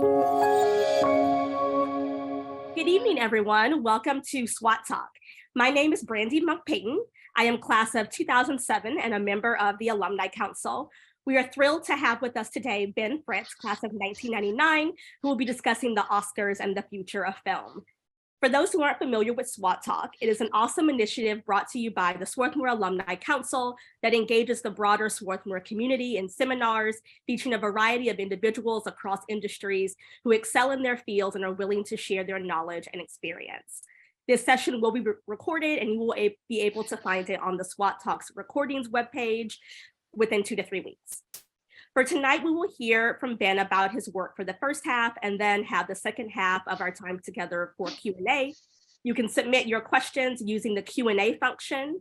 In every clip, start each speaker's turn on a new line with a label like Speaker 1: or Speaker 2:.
Speaker 1: Good evening, everyone. Welcome to SwatTalk. My name is Brandy Monk-Payton. I am class of 2007 and a member of the Alumni Council. We are thrilled to have with us today Ben Fritz, class of 1999, who will be discussing the Oscars and the future of film. For those who aren't familiar with SwatTalk, it is an awesome initiative brought to you by the Swarthmore Alumni Council that engages the broader Swarthmore community in seminars featuring a variety of individuals across industries who excel in their fields and are willing to share their knowledge and experience. This session will be recorded and you will be able to find it on the SwatTalk's recordings webpage within 2 to 3 weeks. For tonight, we will hear from Ben about his work for the first half and then have the second half of our time together for Q&A. You can submit your questions using the Q&A function.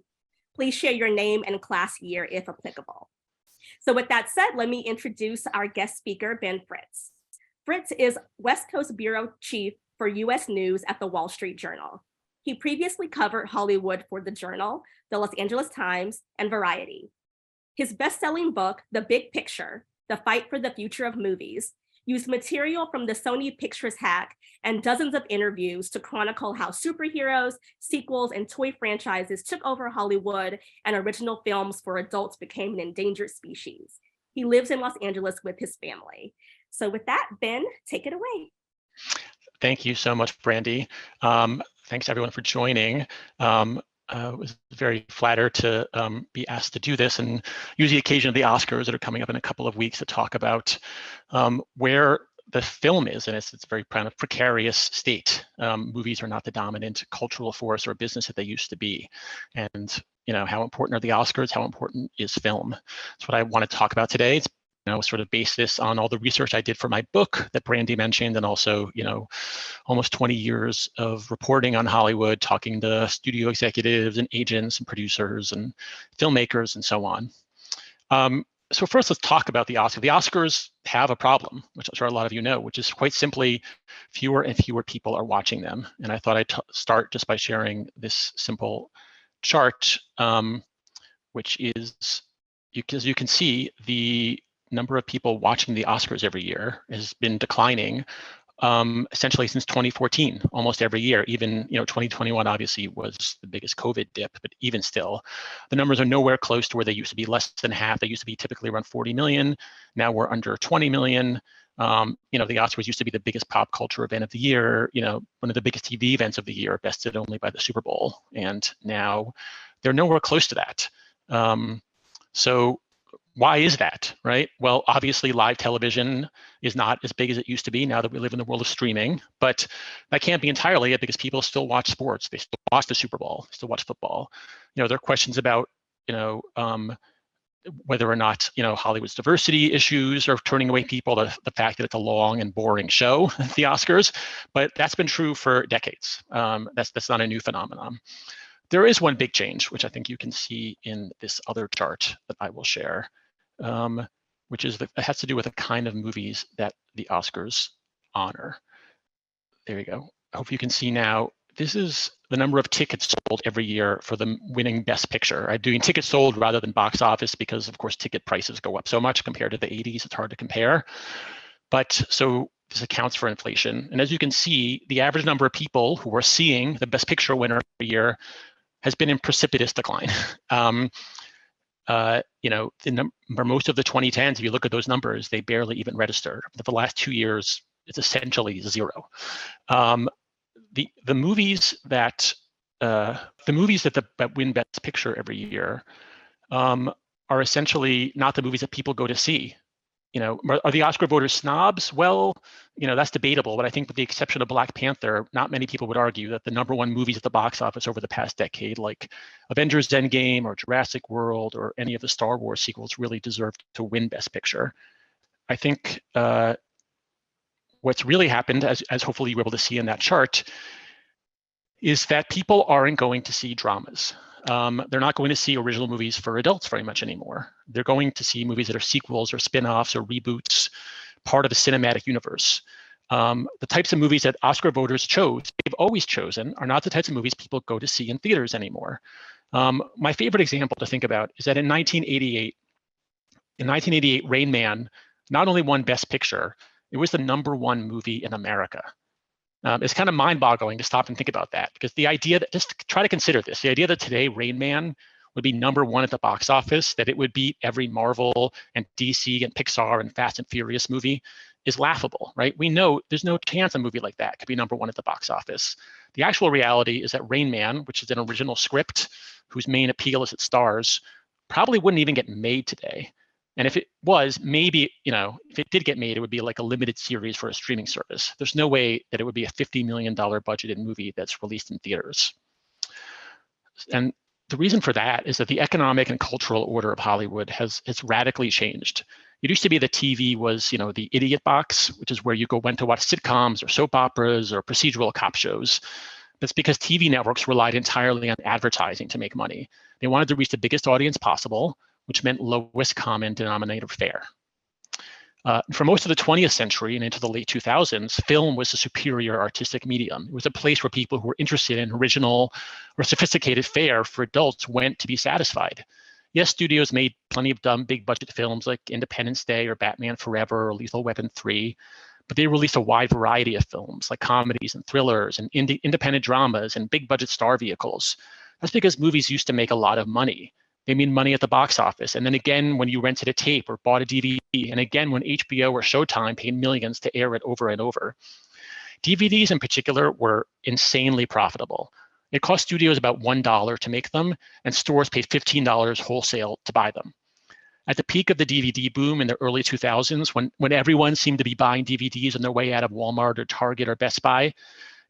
Speaker 1: Please share your name and class year if applicable. So with that said, let me introduce our guest speaker, Ben Fritz. Fritz is West Coast Bureau Chief for US News at the Wall Street Journal. He previously covered Hollywood for the Journal, the Los Angeles Times, and Variety. His best-selling book, The Big Picture, The Fight for the Future of Movies, used material from the Sony Pictures hack and dozens of interviews to chronicle how superheroes, sequels, and toy franchises took over Hollywood and original films for adults became an endangered species. He lives in Los Angeles with his family. So with that, Ben, take it away.
Speaker 2: Thank you so much, Brandy. Thanks everyone for joining. I was very flattered to be asked to do this and use the occasion of the Oscars that are coming up in a couple of weeks to talk about where the film is in its very kind of precarious state. Movies are not the dominant cultural force or business that they used to be. And how important are the Oscars? How important is film? That's what I want to talk about today. It's sort of base this on all the research I did for my book that Brandy mentioned, and also, almost 20 years of reporting on Hollywood, talking to studio executives and agents and producers and filmmakers and so on. So first, let's talk about the Oscars. The Oscars have a problem, which I'm sure a lot of you know, which is quite simply fewer and fewer people are watching them. And I thought I'd start just by sharing this simple chart, which is, as you can see, the number of people watching the Oscars every year has been declining essentially since 2014, almost every year. Even 2021 obviously was the biggest COVID dip, but even still, the numbers are nowhere close to where they used to be. Less than half. They used to be typically around 40 million. Now we're under 20 million. The Oscars used to be the biggest pop culture event of the year. One of the biggest TV events of the year, bested only by the Super Bowl, and now they're nowhere close to that. So why is that, right? Well, obviously live television is not as big as it used to be now that we live in the world of streaming, but that can't be entirely it because people still watch sports. They still watch the Super Bowl, they still watch football. There are questions about, whether or not, Hollywood's diversity issues are turning away people, the fact that it's a long and boring show, the Oscars, but that's been true for decades. That's not a new phenomenon. There is one big change, which I think you can see in this other chart that I will share, which is it has to do with the kind of movies that the Oscars honor. There you go. I hope you can see now. This is the number of tickets sold every year for the winning Best Picture. I'm doing tickets sold rather than box office because, of course, ticket prices go up so much compared to the 80s. It's hard to compare. But so this accounts for inflation. And as you can see, the average number of people who are seeing the Best Picture winner every year has been in precipitous decline. For most of the 2010s, if you look at those numbers, they barely even register. For the last 2 years, it's essentially zero. The movies that win Best Picture every year are essentially not the movies that people go to see. Are the Oscar voters snobs? Well, that's debatable, but I think with the exception of Black Panther, not many people would argue that the number one movies at the box office over the past decade, like Avengers Endgame or Jurassic World or any of the Star Wars sequels, really deserved to win Best Picture. I think what's really happened, as hopefully you were able to see in that chart, is that people aren't going to see dramas. They're not going to see original movies for adults very much anymore. They're going to see movies that are sequels or spin-offs or reboots, part of a cinematic universe. The types of movies that Oscar voters they've always chosen, are not the types of movies people go to see in theaters anymore. My favorite example to think about is that in 1988, Rain Man not only won Best Picture, It was the #1 movie in America. It's kind of mind-boggling to stop and think about that, because the idea that, just try to consider this, the idea that today Rain Man would be #1 at the box office, that it would beat every Marvel and DC and Pixar and Fast and Furious movie is laughable, right? We know there's no chance a movie like that could be #1 at the box office. The actual reality is that Rain Man, which is an original script whose main appeal is its stars, probably wouldn't even get made today. And if it was, maybe, if it did get made, it would be like a limited series for a streaming service. There's no way that it would be a $50 million budgeted movie that's released in theaters. And the reason for that is that the economic and cultural order of Hollywood has radically changed. It used to be that TV was, the idiot box, which is where you went to watch sitcoms or soap operas or procedural cop shows. That's because TV networks relied entirely on advertising to make money. They wanted to reach the biggest audience possible, which meant lowest common denominator fare. For most of the 20th century and into the late 2000s, film was a superior artistic medium. It was a place where people who were interested in original or sophisticated fare for adults went to be satisfied. Yes, studios made plenty of dumb, big budget films like Independence Day or Batman Forever or Lethal Weapon 3, but they released a wide variety of films like comedies and thrillers and independent dramas and big budget star vehicles. That's because movies used to make a lot of money. They made money at the box office, and then again when you rented a tape or bought a DVD, and again when HBO or Showtime paid millions to air it over and over. DVDs in particular were insanely profitable. It cost studios about $1 to make them, and stores paid $15 wholesale to buy them. At the peak of the DVD boom in the early 2000s, when everyone seemed to be buying DVDs on their way out of Walmart or Target or Best Buy,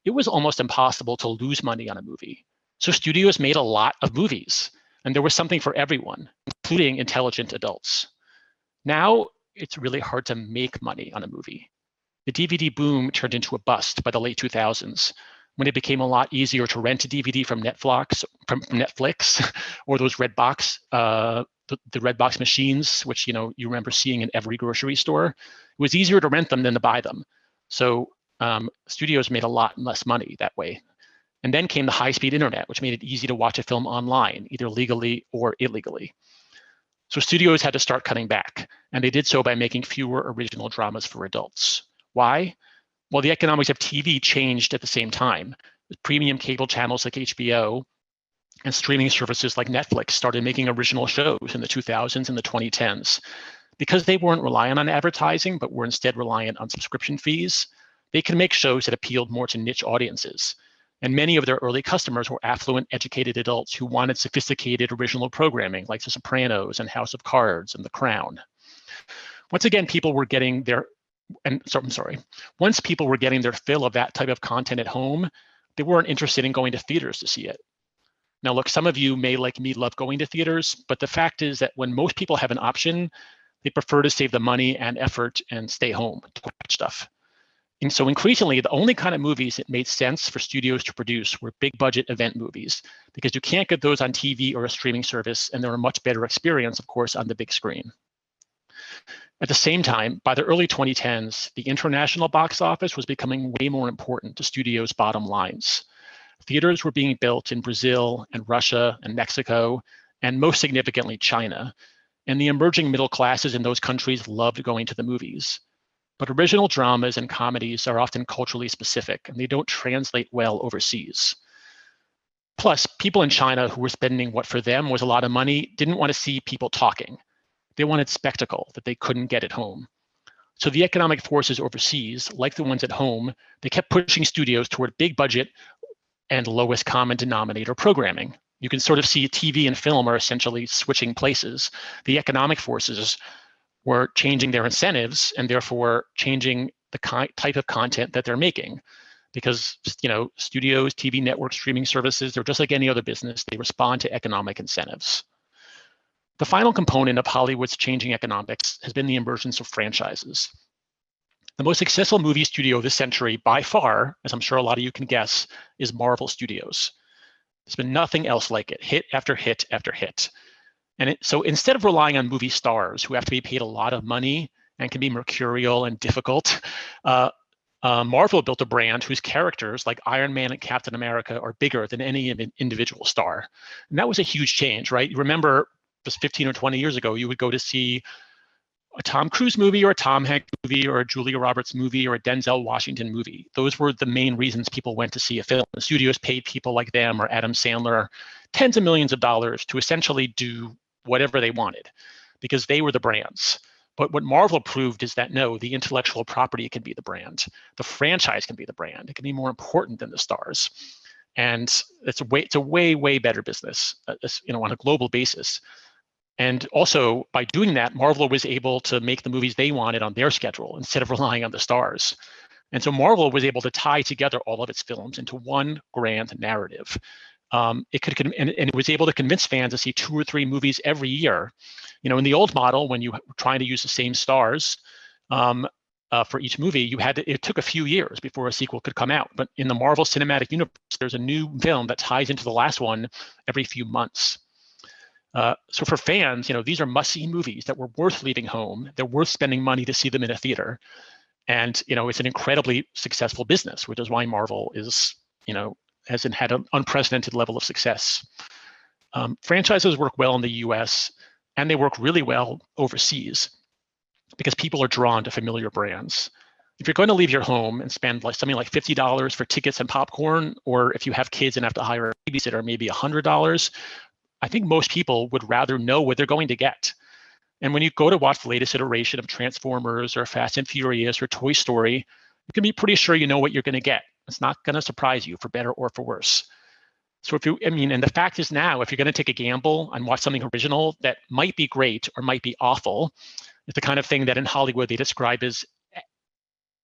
Speaker 2: it was almost impossible to lose money on a movie. So studios made a lot of movies, and there was something for everyone, including intelligent adults. Now, it's really hard to make money on a movie. The DVD boom turned into a bust by the late 2000s, when it became a lot easier to rent a DVD from Netflix or those Redbox, the Redbox machines, which you remember seeing in every grocery store. It was easier to rent them than to buy them. So studios made a lot less money that way. And then came the high-speed internet, which made it easy to watch a film online, either legally or illegally. So studios had to start cutting back, and they did so by making fewer original dramas for adults. Why? Well, the economics of TV changed at the same time. Premium cable channels like HBO and streaming services like Netflix started making original shows in the 2000s and the 2010s. Because they weren't reliant on advertising, but were instead reliant on subscription fees, they could make shows that appealed more to niche audiences. And many of their early customers were affluent, educated adults who wanted sophisticated original programming like The Sopranos and House of Cards and The Crown. Once again, people were getting their Once people were getting their fill of that type of content at home, they weren't interested in going to theaters to see it. Now, look, some of you may, like me, love going to theaters, but the fact is that when most people have an option, they prefer to save the money and effort and stay home to watch stuff. And so increasingly, the only kind of movies that made sense for studios to produce were big budget event movies, because you can't get those on TV or a streaming service, and they're a much better experience, of course, on the big screen. At the same time, by the early 2010s, the international box office was becoming way more important to studios' bottom lines. Theaters were being built in Brazil and Russia and Mexico, and most significantly, China. And the emerging middle classes in those countries loved going to the movies. But original dramas and comedies are often culturally specific, and they don't translate well overseas. Plus, people in China who were spending what for them was a lot of money didn't want to see people talking. They wanted spectacle that they couldn't get at home. So the economic forces overseas, like the ones at home, they kept pushing studios toward big budget and lowest common denominator programming. You can sort of see TV and film are essentially switching places. The economic forces were changing their incentives and therefore changing the type of content that they're making. Because studios, TV networks, streaming services, they're just like any other business. They respond to economic incentives. The final component of Hollywood's changing economics has been the emergence of franchises. The most successful movie studio this century, by far, as I'm sure a lot of you can guess, is Marvel Studios. There's been nothing else like it, hit after hit after hit. And so instead of relying on movie stars who have to be paid a lot of money and can be mercurial and difficult, Marvel built a brand whose characters, like Iron Man and Captain America, are bigger than any individual star. And that was a huge change, right? You remember just 15 or 20 years ago, you would go to see a Tom Cruise movie or a Tom Hanks movie or a Julia Roberts movie or a Denzel Washington movie. Those were the main reasons people went to see a film. The studios paid people like them or Adam Sandler tens of millions of dollars to essentially do whatever they wanted because they were the brands. But what Marvel proved is that no, the intellectual property can be the brand. The franchise can be the brand. It can be more important than the stars. And it's a way better business, on a global basis. And also, by doing that, Marvel was able to make the movies they wanted on their schedule instead of relying on the stars. And so Marvel was able to tie together all of its films into one grand narrative. It was able to convince fans to see 2 or 3 movies every year. In the old model, when you were trying to use the same stars for each movie, it took a few years before a sequel could come out. But in the Marvel Cinematic Universe, there's a new film that ties into the last one every few months. So for fans, these are must-see movies that were worth leaving home. They're worth spending money to see them in a theater. And, it's an incredibly successful business, which is why Marvel is, hasn't had an unprecedented level of success. Franchises work well in the US, and they work really well overseas because people are drawn to familiar brands. If you're going to leave your home and spend something like $50 for tickets and popcorn, or if you have kids and have to hire a babysitter, maybe $100, I think most people would rather know what they're going to get. And when you go to watch the latest iteration of Transformers or Fast and Furious or Toy Story, you can be pretty sure you know what you're going to get. It's not going to surprise you for better or for worse. So and the fact is now, if you're going to take a gamble and watch something original that might be great or might be awful, it's the kind of thing that in Hollywood they describe as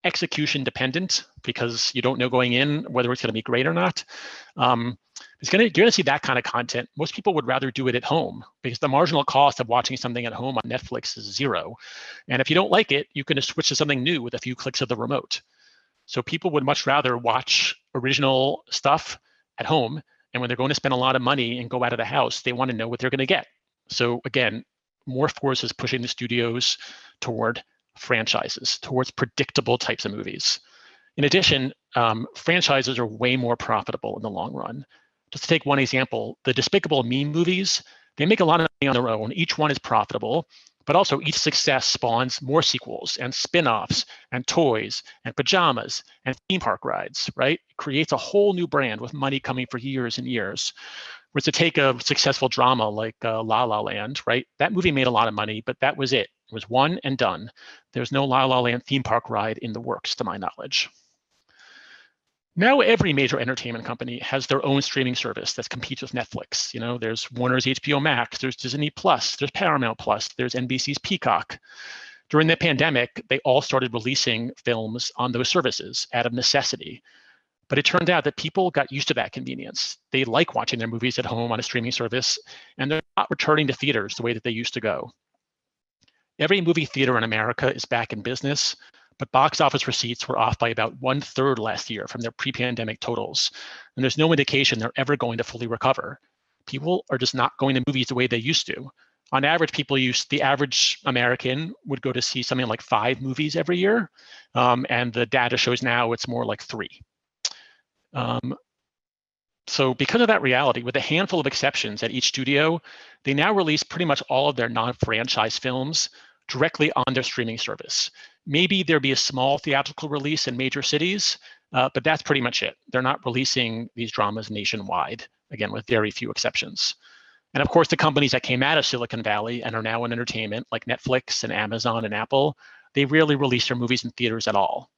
Speaker 2: execution dependent because you don't know going in whether it's going to be great or not. You're going to see that kind of content. Most people would rather do it at home because the marginal cost of watching something at home on Netflix is 0. And if you don't like it, you can just switch to something new with a few clicks of the remote. So people would much rather watch original stuff at home. And when they're going to spend a lot of money and go out of the house, they want to know what they're going to get. So again, more forces pushing the studios toward franchises, towards predictable types of movies. In addition, franchises are way more profitable in the long run. Just to take one example, the Despicable Me movies, they make a lot of money on their own. Each one is profitable, but also each success spawns more sequels and spin-offs and toys and pajamas and theme park rides, right? It creates a whole new brand with money coming for years and years. Whereas to take a successful drama like La La Land, right? That movie made a lot of money, but that was it. It was one and done. There's no La La Land theme park ride in the works, to my knowledge. Now every major entertainment company has their own streaming service that competes with Netflix. There's Warner's HBO Max, there's Disney Plus, there's Paramount Plus, there's NBC's Peacock. During the pandemic, they all started releasing films on those services out of necessity. But it turned out that people got used to that convenience. They like watching their movies at home on a streaming service, and they're not returning to theaters the way that they used to go. Every movie theater in America is back in business, but box office receipts were off by about 1/3 last year from their pre-pandemic totals. And there's no indication they're ever going to fully recover. People are just not going to movies the way they used to. On average, the average American would go to see something like 5 movies every year. And the data shows now it's more like 3. So because of that reality, with a handful of exceptions at each studio, they now release pretty much all of their non-franchise films directly on their streaming service. Maybe there'll be a small theatrical release in major cities, but that's pretty much it. They're not releasing these dramas nationwide, again, with very few exceptions. And of course, the companies that came out of Silicon Valley and are now in entertainment, like Netflix and Amazon and Apple, they rarely release their movies in theaters at all.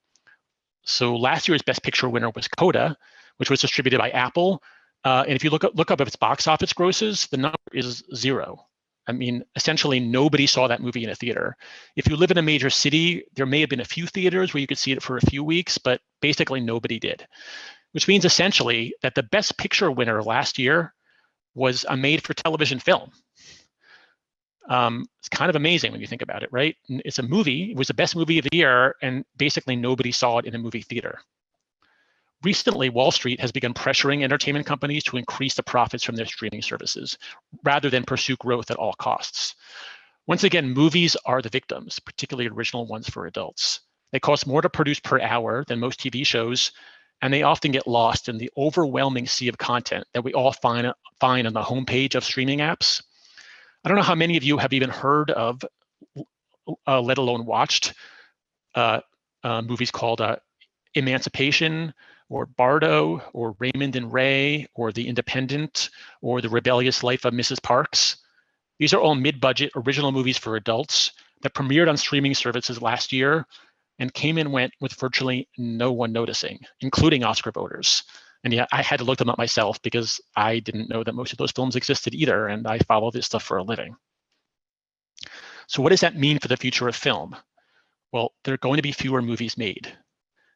Speaker 2: So last year's Best Picture winner was Coda, which was distributed by Apple. And if you look up its box office grosses, the number is 0. I mean, essentially nobody saw that movie in a theater. If you live in a major city, there may have been a few theaters where you could see it for a few weeks, but basically nobody did. Which means essentially that the Best Picture winner last year was a made-for-television film. It's kind of amazing when you think about it, right? It's a movie, it was the best movie of the year, and basically nobody saw it in a movie theater. Recently, Wall Street has begun pressuring entertainment companies to increase the profits from their streaming services, rather than pursue growth at all costs. Once again, movies are the victims, particularly original ones for adults. They cost more to produce per hour than most TV shows, and they often get lost in the overwhelming sea of content that we all find on the homepage of streaming apps. I don't know how many of you have even heard of let alone watched movies called Emancipation, or Bardo, or Raymond and Ray, or The Independent, or The Rebellious Life of Mrs. Parks. These are all mid-budget original movies for adults that premiered on streaming services last year and came and went with virtually no one noticing, including Oscar voters. And yeah, I had to look them up myself because I didn't know that most of those films existed either, and I follow this stuff for a living. So what does that mean for the future of film? Well, there are going to be fewer movies made.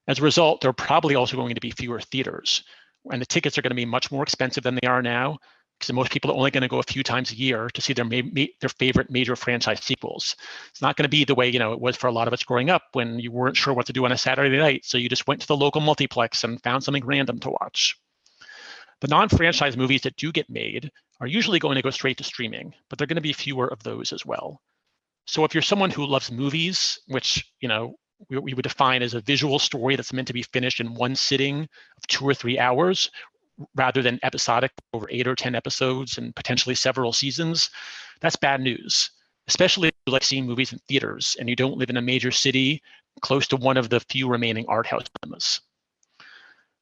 Speaker 2: As a result, there are probably also going to be fewer theaters, and the tickets are going to be much more expensive than they are now, because most people are only going to go a few times a year to see their favorite major franchise sequels. It's not going to be the way it was for a lot of us growing up, when you weren't sure what to do on a Saturday night, so you just went to the local multiplex and found something random to watch. The non-franchise movies that do get made are usually going to go straight to streaming, but there are going to be fewer of those as well. So if you're someone who loves movies, which we would define as a visual story that's meant to be finished in one sitting of 2 or 3 hours, rather than episodic over 8 or 10 episodes and potentially several seasons, that's bad news, especially if you like seeing movies in theaters and you don't live in a major city close to one of the few remaining art house cinemas.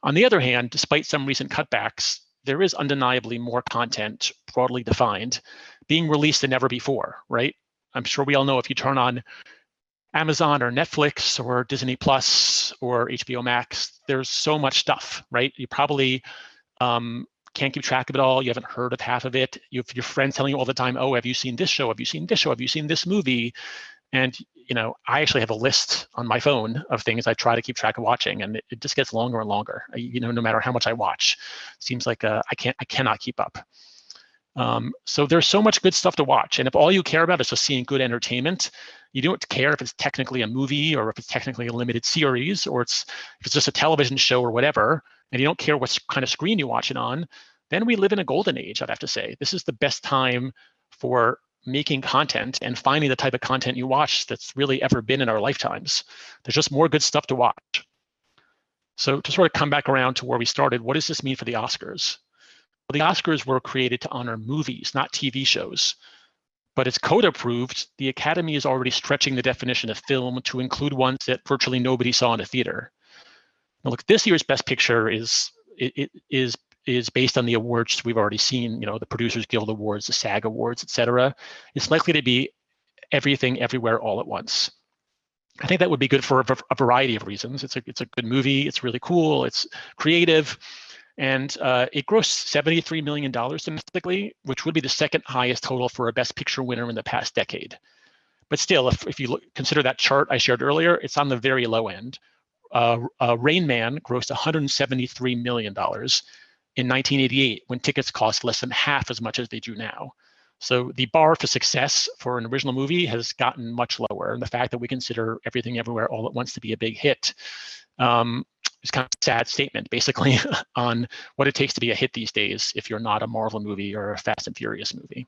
Speaker 2: On the other hand, despite some recent cutbacks, there is undeniably more content, broadly defined, being released than ever before, right? I'm sure we all know, if you turn on Amazon or Netflix or Disney Plus or HBO Max, there's so much stuff, right? You probably can't keep track of it all. You haven't heard of half of it. Your friends telling you all the time, oh, have you seen this show? Have you seen this show? Have you seen this movie? And I actually have a list on my phone of things I try to keep track of watching, and it just gets longer and longer. No matter how much I watch, it seems like I cannot keep up. So there's so much good stuff to watch, and if all you care about is just seeing good entertainment, you don't care if it's technically a movie or if it's technically a limited series or if it's just a television show or whatever, and you don't care what kind of screen you watch it on, then we live in a golden age, I'd have to say. This is the best time for making content and finding the type of content you watch that's really ever been in our lifetimes. There's just more good stuff to watch. So to sort of come back around to where we started, what does this mean for the Oscars? Well, the Oscars were created to honor movies, not TV shows. But as Coda proved, the Academy is already stretching the definition of film to include ones that virtually nobody saw in a theater. Now, look, this year's Best Picture is based on the awards we've already seen. The Producers Guild Awards, the SAG Awards, etc. It's likely to be everything, everywhere, all at once. I think that would be good for a variety of reasons. It's a good movie. It's really cool. It's creative. And it grossed $73 million domestically, which would be the second highest total for a Best Picture winner in the past decade. But still, if you consider that chart I shared earlier, it's on the very low end. Rain Man grossed $173 million in 1988, when tickets cost less than half as much as they do now. So the bar for success for an original movie has gotten much lower. And the fact that we consider Everything Everywhere All at Once to be a big hit is kind of a sad statement, basically, on what it takes to be a hit these days if you're not a Marvel movie or a Fast and Furious movie.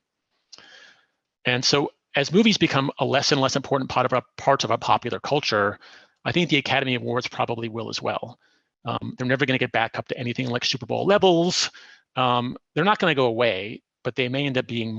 Speaker 2: And so as movies become a less and less important parts of our popular culture, I think the Academy Awards probably will as well. They're never going to get back up to anything like Super Bowl levels. They're not going to go away, but they may end up being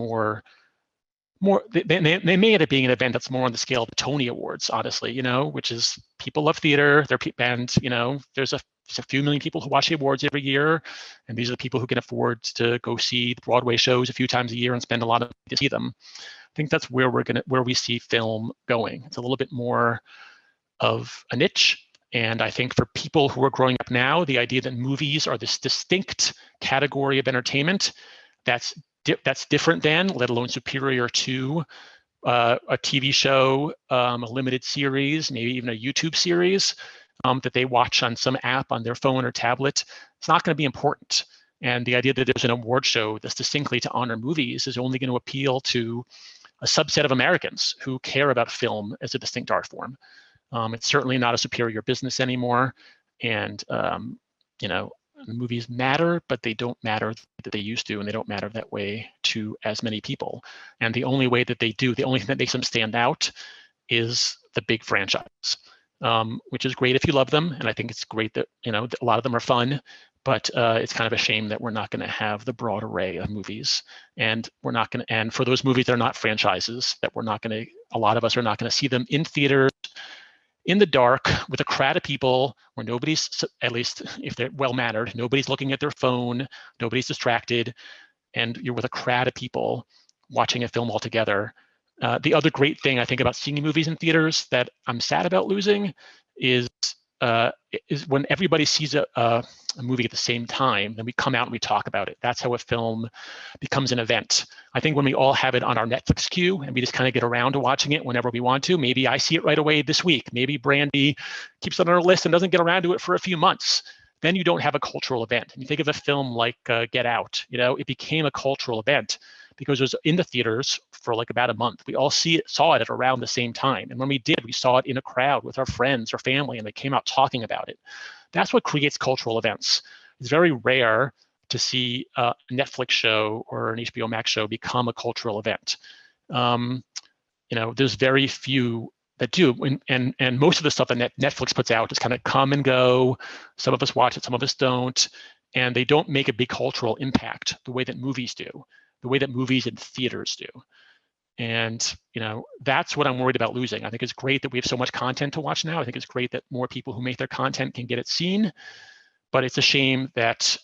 Speaker 2: they may end up being an event that's more on the scale of the Tony Awards, honestly, which is people love theater. There's a few million people who watch the awards every year, and these are the people who can afford to go see the Broadway shows a few times a year and spend a lot of money to see them. I think that's where we see film going. It's a little bit more of a niche. And I think for people who are growing up now, the idea that movies are this distinct category of entertainment that's different than, let alone superior to, a TV show, a limited series, maybe even a YouTube series that they watch on some app on their phone or tablet, it's not going to be important. And the idea that there's an award show that's distinctly to honor movies is only going to appeal to a subset of Americans who care about film as a distinct art form. It's certainly not a superior business anymore. And, movies matter, but they don't matter that they used to, and they don't matter that way to as many people. And the only way that they do, the only thing that makes them stand out is the big franchise, which is great if you love them. And I think it's great that, a lot of them are fun, But it's kind of a shame that we're not going to have the broad array of movies, and we're not going to. And for those movies that are not franchises, that we're not going to. A lot of us are not going to see them in theaters, in the dark, with a crowd of people, where nobody's, at least if they're well mannered, nobody's looking at their phone, nobody's distracted, and you're with a crowd of people watching a film all together. The other great thing I think about seeing movies in theaters that I'm sad about losing is when everybody sees a movie at the same time, then we come out and we talk about it. That's how a film becomes an event. I think when we all have it on our Netflix queue and we just kind of get around to watching it whenever we want to, maybe I see it right away this week. Maybe Brandy keeps it on her list and doesn't get around to it for a few months. Then you don't have a cultural event. And you think of a film like Get Out, it became a cultural event because it was in the theaters for like about a month. We all saw it at around the same time. And when we did, we saw it in a crowd with our friends or family, and they came out talking about it. That's what creates cultural events. It's very rare to see a Netflix show or an HBO Max show become a cultural event. There's very few that do, and most of the stuff that Netflix puts out is kind of come and go. Some of us watch it, some of us don't, and they don't make a big cultural impact the way that movies do, the way that movies and theaters do. And that's what I'm worried about losing. I think it's great that we have so much content to watch now. I think it's great that more people who make their content can get it seen. But it's a shame that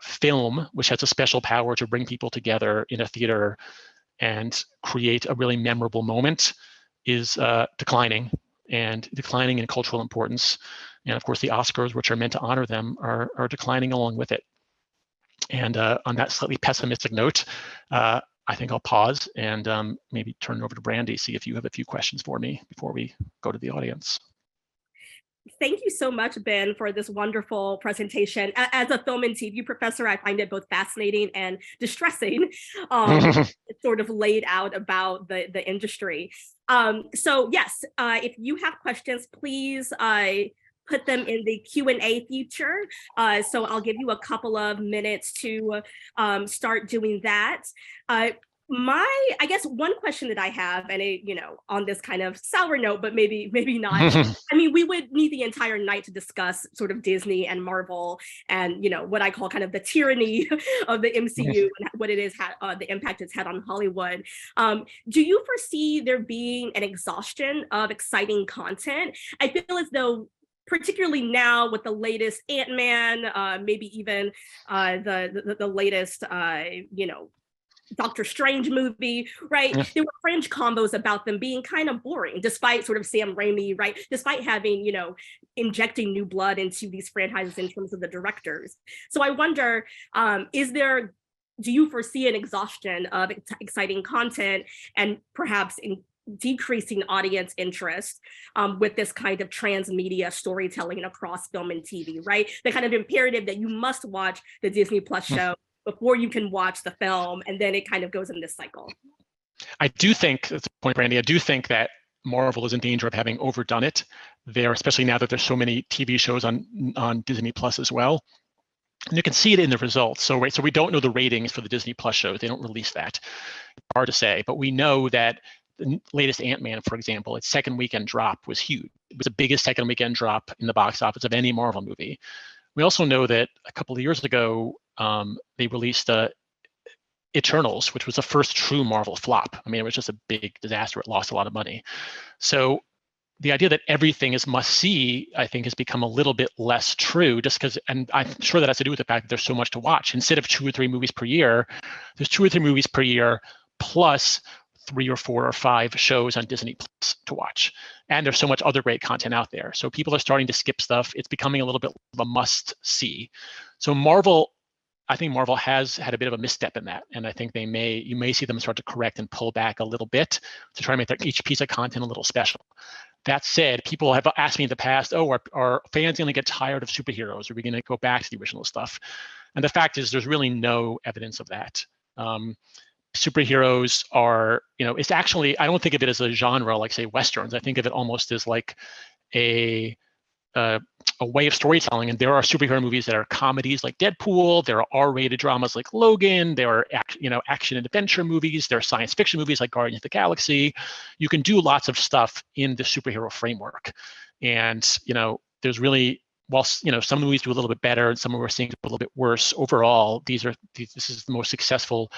Speaker 2: film, which has a special power to bring people together in a theater and create a really memorable moment, is declining in cultural importance. And of course, the Oscars, which are meant to honor them, are declining along with it. And on that slightly pessimistic note, I think I'll pause and maybe turn it over to Brandy, see if you have a few questions for me before we go to the audience.
Speaker 1: Thank you so much, Ben, for this wonderful presentation. As a film and TV professor, I find it both fascinating and distressing, sort of laid out about the industry. So yes, if you have questions, please put them in the Q&A feature. So I'll give you a couple of minutes to start doing that. I guess one question that I have, and on this kind of sour note, but maybe not. I mean, we would need the entire night to discuss sort of Disney and Marvel and, what I call kind of the tyranny of the MCU and what it is, the impact it's had on Hollywood. Do you foresee there being an exhaustion of exciting content? I feel as though, particularly now with the latest Ant-Man, maybe even the latest, Doctor Strange movie, right? Yeah. There were fringe combos about them being kind of boring, despite sort of Sam Raimi, right? Despite having, injecting new blood into these franchises in terms of the directors. So I wonder, do you foresee an exhaustion of exciting content and perhaps in decreasing audience interest with this kind of transmedia storytelling across film and TV, right? The kind of imperative that you must watch the Disney Plus show before you can watch the film, and then it kind of goes in this cycle.
Speaker 2: I do think, that's the point, Brandy, I do think that Marvel is in danger of having overdone it there, especially now that there's so many TV shows on Disney Plus as well. And you can see it in the results. So we don't know the ratings for the Disney Plus shows. They don't release that. It's hard to say, but we know that the latest Ant-Man, for example, its second weekend drop was huge. It was the biggest second weekend drop in the box office of any Marvel movie. We also know that a couple of years ago, they released Eternals, which was the first true Marvel flop. I mean, it was just a big disaster. It lost a lot of money. So the idea that everything is must-see, I think, has become a little bit less true, just because, and I'm sure that has to do with the fact that there's so much to watch. Instead of 2 or 3 movies per year, there's 2 or 3 movies per year plus 3 or 4 or 5 shows on Disney Plus to watch. And there's so much other great content out there. So people are starting to skip stuff. It's becoming a little bit of a must-see. So I think Marvel has had a bit of a misstep in that. And I think you may see them start to correct and pull back a little bit to try to make each piece of content a little special. That said, people have asked me in the past, are fans going to get tired of superheroes? Are we going to go back to the original stuff? And the fact is there's really no evidence of that. Superheroes are, it's actually, I don't think of it as a genre like, say, Westerns. I think of it almost as like a way of storytelling. And there are superhero movies that are comedies like Deadpool. There are R-rated dramas like Logan. There are action and adventure movies. There are science fiction movies like Guardians of the Galaxy. You can do lots of stuff in the superhero framework. And there's really while some movies do a little bit better and some we're seeing a little bit worse, overall, this is the most successful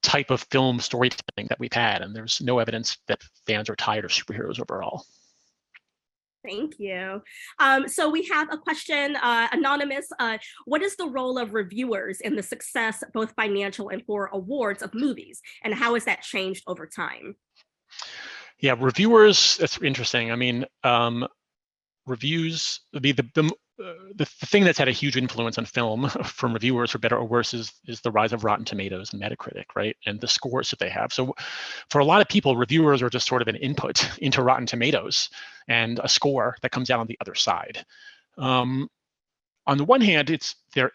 Speaker 2: type of film storytelling that we've had, and there's no evidence that fans are tired of superheroes overall.
Speaker 1: Thank you. So we have a question, anonymous. What is the role of reviewers in the success, both financial and for awards of movies, and how has that changed over time?
Speaker 2: Yeah, reviewers, that's interesting. I mean, reviews, the thing that's had a huge influence on film from reviewers, for better or worse, is the rise of Rotten Tomatoes and Metacritic, right? And the scores that they have. So for a lot of people, reviewers are just sort of an input into Rotten Tomatoes and a score that comes out on the other side. On the one hand,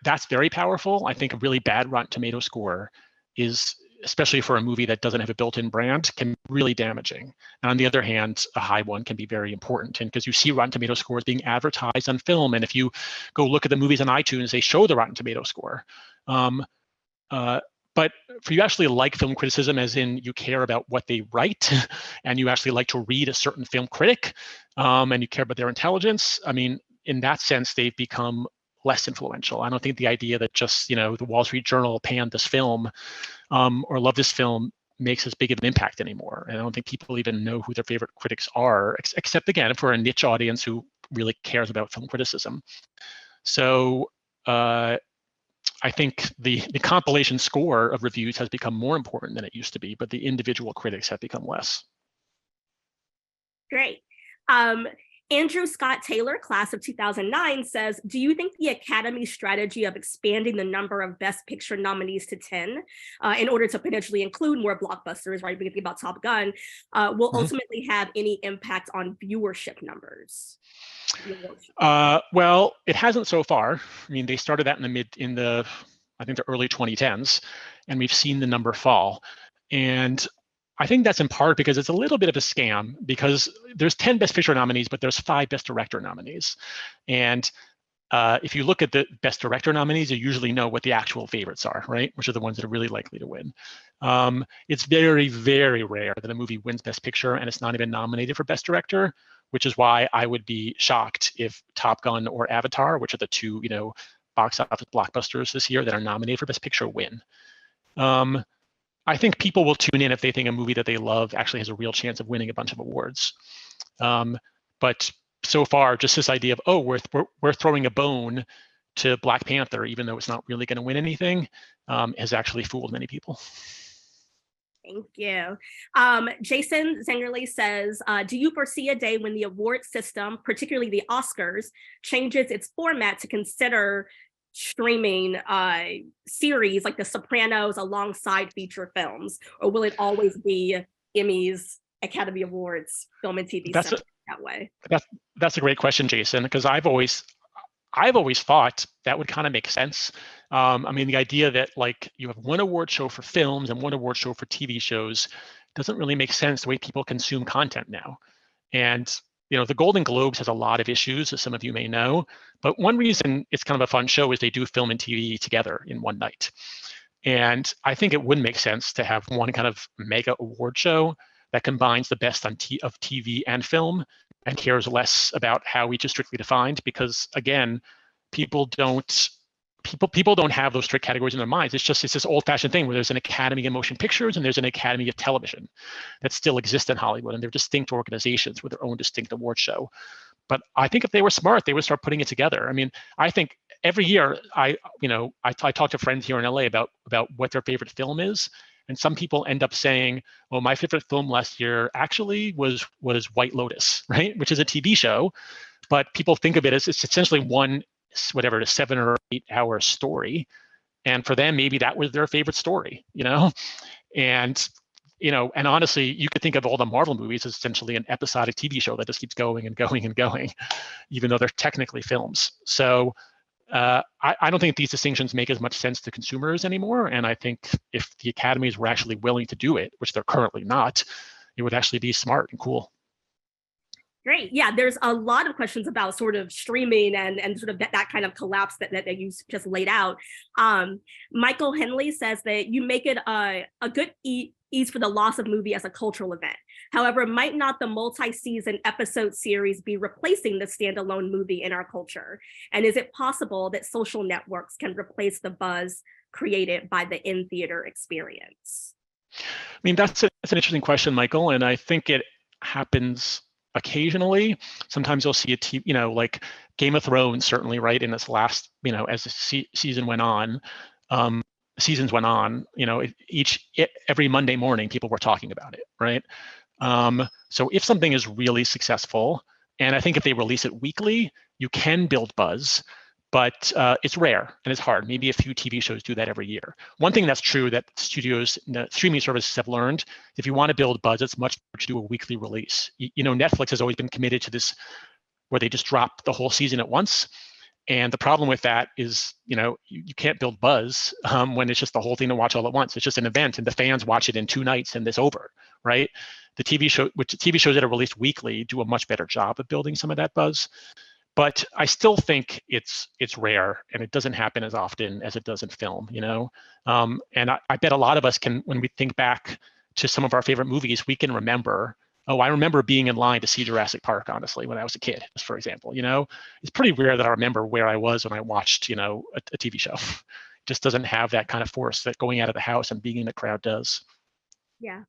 Speaker 2: that's very powerful. I think a really bad Rotten Tomato score is, especially for a movie that doesn't have a built-in brand, can be really damaging. And on the other hand, a high one can be very important. And because you see Rotten Tomato scores being advertised on film, and if you go look at the movies on iTunes, they show the Rotten Tomato score. But for you actually like film criticism, as in you care about what they write, and you actually like to read a certain film critic, and you care about their intelligence, I mean, in that sense, they've become less influential. I don't think the idea that just, the Wall Street Journal panned this film or love this film makes as big of an impact anymore. And I don't think people even know who their favorite critics are, except again, for a niche audience who really cares about film criticism. So I think the compilation score of reviews has become more important than it used to be, but the individual critics have become less.
Speaker 1: Great. Andrew Scott Taylor, class of 2009, says, do you think the Academy strategy of expanding the number of Best Picture nominees to 10 in order to potentially include more blockbusters, right, we think about Top Gun, will ultimately have any impact on viewership numbers?
Speaker 2: Well, it hasn't so far. I mean, they started that in the I think the early 2010s, and we've seen the number fall. And I think that's in part because it's a little bit of a scam, because there's 10 Best Picture nominees, but there's 5 Best Director nominees. And if you look at the Best Director nominees, you usually know what the actual favorites are, right? Which are the ones that are really likely to win. It's very, very rare that a movie wins Best Picture and it's not even nominated for Best Director, which is why I would be shocked if Top Gun or Avatar, which are the two, box office blockbusters this year that are nominated for Best Picture, win. I think people will tune in if they think a movie that they love actually has a real chance of winning a bunch of awards. But so far, just this idea of, oh, we're throwing a bone to Black Panther, even though it's not really going to win anything, has actually fooled many people.
Speaker 1: Thank you. Jason Zengerle says, do you foresee a day when the award system, particularly the Oscars, changes its format to consider streaming series like The Sopranos alongside feature films, or will it always be Emmys, Academy Awards, film and TV that way?
Speaker 2: That's a great question, Jason, because I've always thought that would kind of make sense. I mean, the idea that like you have one award show for films and one award show for TV shows doesn't really make sense the way people consume content now. And the Golden Globes has a lot of issues, as some of you may know, but one reason it's kind of a fun show is they do film and TV together in one night. And I think it would make sense to have one kind of mega award show that combines the best of TV and film and cares less about how each is strictly defined, because again, people don't have those strict categories in their minds. It's this old-fashioned thing where there's an Academy of Motion Pictures and there's an Academy of Television that still exist in Hollywood, and they're distinct organizations with their own distinct award show. But I think if they were smart, they would start putting it together. I mean, I think every year I talk to friends here in LA about what their favorite film is, and some people end up saying, "Well, my favorite film last year actually was White Lotus," right? Which is a TV show, but people think of it as it's essentially one, whatever, a 7 or 8 hour story, and for them maybe that was their favorite story, and and honestly, you could think of all the Marvel movies as essentially an episodic TV show that just keeps going and going and going, even though they're technically films. So I don't think these distinctions make as much sense to consumers anymore, and I think if the academies were actually willing to do it, which they're currently not, it would actually be smart and cool.
Speaker 1: Great. Yeah, there's a lot of questions about sort of streaming and sort of that kind of collapse that you just laid out. Michael Henley says that you make it a good for the loss of movie as a cultural event. However, might not the multi-season episode series be replacing the standalone movie in our culture? And is it possible that social networks can replace the buzz created by the in-theater experience?
Speaker 2: I mean, that's an interesting question, Michael, and I think it happens occasionally. Sometimes you'll see a TV, like Game of Thrones, certainly, right, in this last, as the seasons went on, every Monday morning, people were talking about it, right? So if something is really successful, and I think if they release it weekly, you can build buzz, but it's rare and it's hard. Maybe a few TV shows do that every year. One thing that's true that studios, the streaming services have learned, if you want to build buzz, it's much better to do a weekly release. Netflix has always been committed to this, where they just drop the whole season at once. And the problem with that is, you can't build buzz when it's just the whole thing to watch all at once. It's just an event, and the fans watch it in 2 nights, and it's over, right? The TV shows that are released weekly do a much better job of building some of that buzz. But I still think it's rare, and it doesn't happen as often as it does in film, And I bet a lot of us can, when we think back to some of our favorite movies, we can remember, I remember being in line to see Jurassic Park, honestly, when I was a kid, for example. It's pretty rare that I remember where I was when I watched, a TV show. It just doesn't have that kind of force that going out of the house and being in the crowd does.
Speaker 1: Yeah.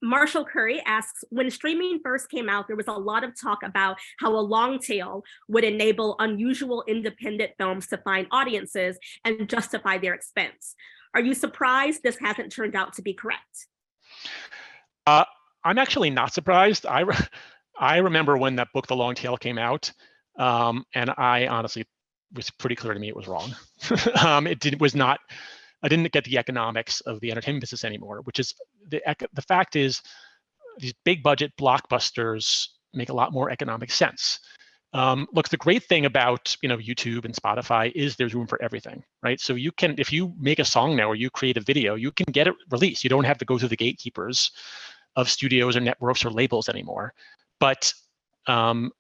Speaker 1: Marshall Curry asks, when streaming first came out, there was a lot of talk about how a long tail would enable unusual independent films to find audiences and justify their expense. Are you surprised this hasn't turned out to be correct?
Speaker 2: I'm actually not surprised. I remember when that book, The Long Tail, came out, and I honestly, it was pretty clear to me it was wrong. I didn't get the economics of the entertainment business anymore, which is the fact is these big budget blockbusters make a lot more economic sense. Look, the great thing about YouTube and Spotify is there's room for everything, right? So you can, if you make a song now or you create a video, you can get it released. You don't have to go through the gatekeepers of studios or networks or labels anymore. But 99%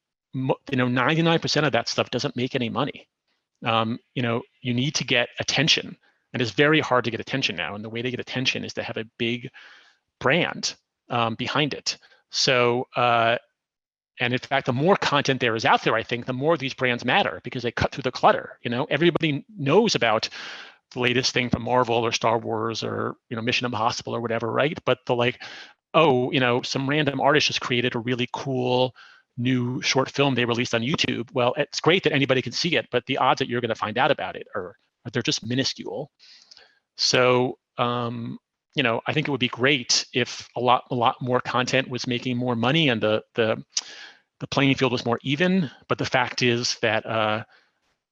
Speaker 2: of that stuff doesn't make any money. You need to get attention. And it's very hard to get attention now. And the way to get attention is to have a big brand behind it. So, and in fact, the more content there is out there, I think, the more these brands matter because they cut through the clutter. Everybody knows about the latest thing from Marvel or Star Wars or Mission Impossible or whatever, right? But some random artist just created a really cool new short film they released on YouTube. Well, it's great that anybody can see it, but the odds that you're going to find out about it they're just minuscule. So, I think it would be great if a lot more content was making more money and the playing field was more even. But the fact is that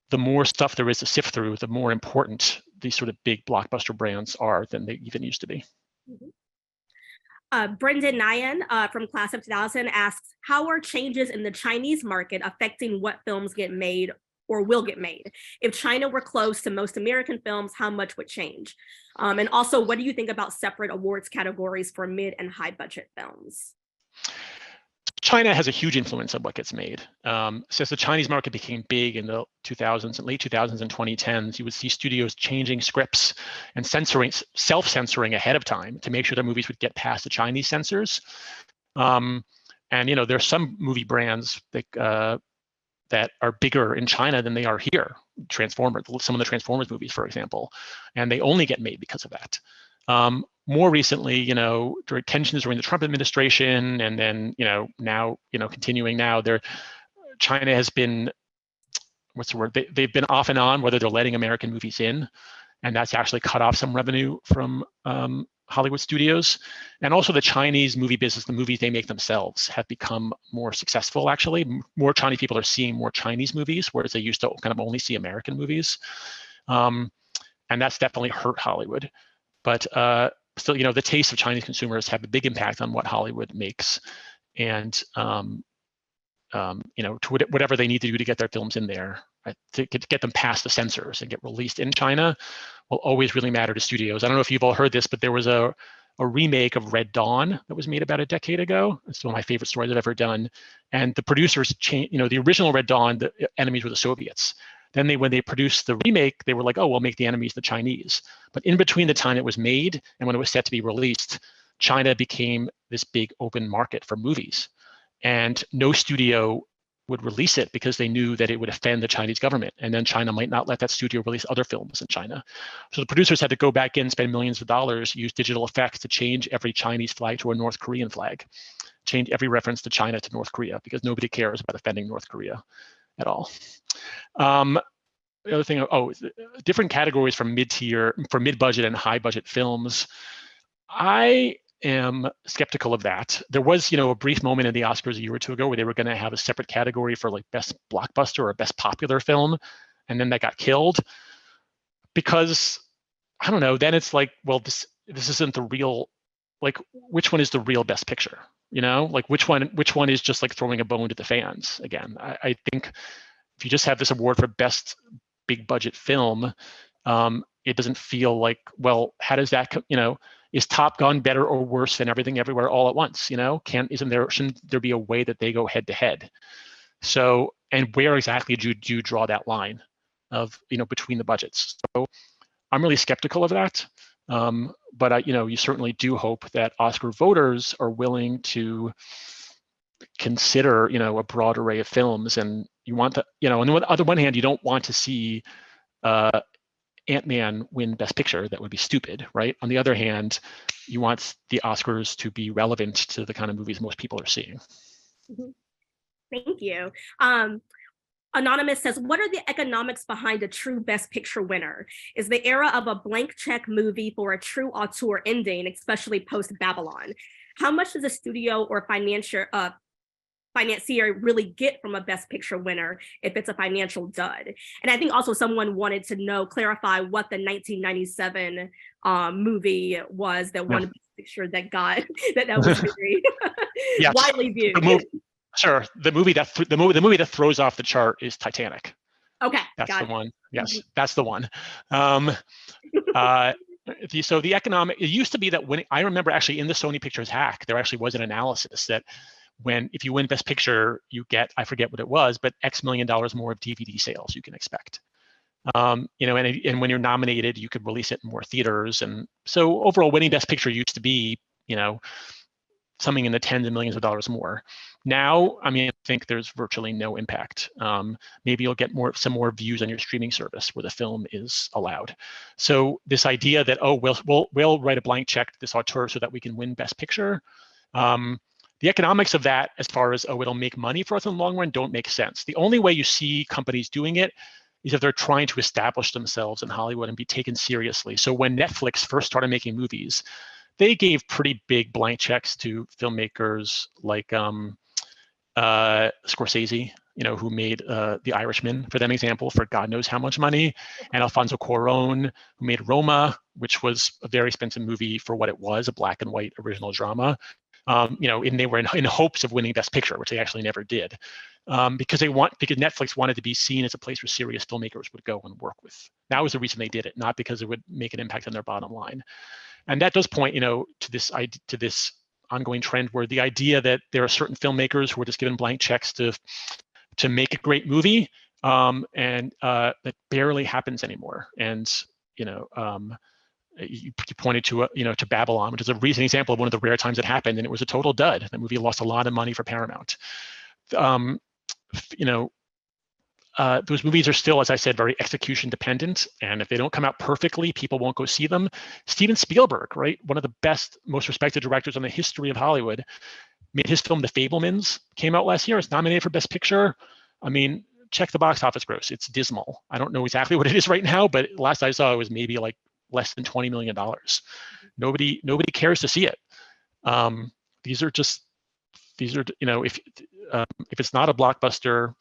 Speaker 2: the more stuff there is to sift through, the more important these sort of big blockbuster brands are than they even used to be.
Speaker 1: Mm-hmm. Brendan Nyan from Class of 2000 asks, how are changes in the Chinese market affecting what films get made or will get made? If China were close to most American films, how much would change? And also, what do you think about separate awards categories for mid and high budget films?
Speaker 2: China has a huge influence on what gets made. So as the Chinese market became big in the 2000s and late 2000s and 2010s, you would see studios changing scripts and self-censoring ahead of time to make sure their movies would get past the Chinese censors. And there's some movie brands that are bigger in China than they are here. Transformers, some of the Transformers movies, for example, and they only get made because of that. More recently, during tensions during the Trump administration, and then now continuing now, China has been, what's the word? They've been off and on whether they're letting American movies in, and that's actually cut off some revenue from Hollywood studios. And also the Chinese movie business, the movies they make themselves have become more successful, actually. More Chinese people are seeing more Chinese movies, whereas they used to kind of only see American movies. And that's definitely hurt Hollywood. But still, the taste of Chinese consumers have a big impact on what Hollywood makes. And, to whatever they need to do to get their films in there, to get them past the censors and get released in China will always really matter to studios. I don't know if you've all heard this, but there was a remake of Red Dawn that was made about a decade ago. It's one of my favorite stories I've ever done. And the producers changed, the original Red Dawn, the enemies were the Soviets. Then when they produced the remake, they were like, oh, we'll make the enemies the Chinese. But in between the time it was made and when it was set to be released, China became this big open market for movies. And no studio would release it because they knew that it would offend the Chinese government. And then China might not let that studio release other films in China. So the producers had to go back in, spend millions of dollars, use digital effects to change every Chinese flag to a North Korean flag, change every reference to China to North Korea, because nobody cares about offending North Korea at all. The other thing, different categories from mid-tier, for mid-budget and high-budget films. I am skeptical of that. There was, a brief moment in the Oscars a year or two ago where they were going to have a separate category for like best blockbuster or best popular film, and then that got killed because I don't know. Then it's like, well, this isn't the real, like, which one is the real best picture? Like which one is just like throwing a bone to the fans again? I think if you just have this award for best big budget film, it doesn't feel like, well, how does that, is Top Gun better or worse than Everything Everywhere All at Once? Shouldn't there be a way that they go head to head? So, and where exactly do you draw that line of, between the budgets? So I'm really skeptical of that. But you certainly do hope that Oscar voters are willing to consider, a broad array of films, and you want to, on the one hand, you don't want to see Ant-Man win Best Picture. That would be stupid, right? On the other hand, you want the Oscars to be relevant to the kind of movies most people are seeing.
Speaker 1: Thank you. Anonymous says, what are the economics behind a true Best Picture winner? Is the era of a blank check movie for a true auteur ending, especially post-Babylon? How much does a studio or financier really get from a Best Picture winner if it's a financial dud? And I think also someone wanted to clarify what the 1997 movie was that won Best Picture that got that was very widely viewed.
Speaker 2: Sure. The movie that throws off the chart is Titanic.
Speaker 1: Okay,
Speaker 2: that's the one. Yes, that's the one. So the economic, it used to be that when I remember actually in the Sony Pictures hack, there actually was an analysis that if you win Best Picture, you get, I forget what it was, but X million dollars more of DVD sales you can expect. And when you're nominated, you could release it in more theaters. And so overall winning Best Picture used to be, something in the tens of millions of dollars more. Now, I think there's virtually no impact. Maybe you'll get some more views on your streaming service where the film is allowed. So this idea that, we'll write a blank check to this auteur so that we can win Best Picture. The economics of that, as far as, it'll make money for us in the long run, don't make sense. The only way you see companies doing it is if they're trying to establish themselves in Hollywood and be taken seriously. So when Netflix first started making movies, they gave pretty big blank checks to filmmakers like Scorsese, who made The Irishman, for that example, for God knows how much money, and Alfonso Cuarón, who made Roma, which was a very expensive movie for what it was, a black and white original drama. And they were in hopes of winning Best Picture, which they actually never did, because Netflix wanted to be seen as a place where serious filmmakers would go and work with. That was the reason they did it, not because it would make an impact on their bottom line. And that does point, to this ongoing trend where the idea that there are certain filmmakers who are just given blank checks to make a great movie, and that barely happens anymore. And you pointed to to Babylon, which is a recent example of one of the rare times it happened, and it was a total dud. The movie lost a lot of money for Paramount. Those movies are still, as I said, very execution dependent. And if they don't come out perfectly, people won't go see them. Steven Spielberg, right? One of the best, most respected directors in the history of Hollywood, made his film The Fabelmans, came out last year. It's nominated for Best Picture. Check the box office gross. It's dismal. I don't know exactly what it is right now, but last I saw it was maybe like less than $20 million. Nobody cares to see it. These are, if it's not a blockbuster,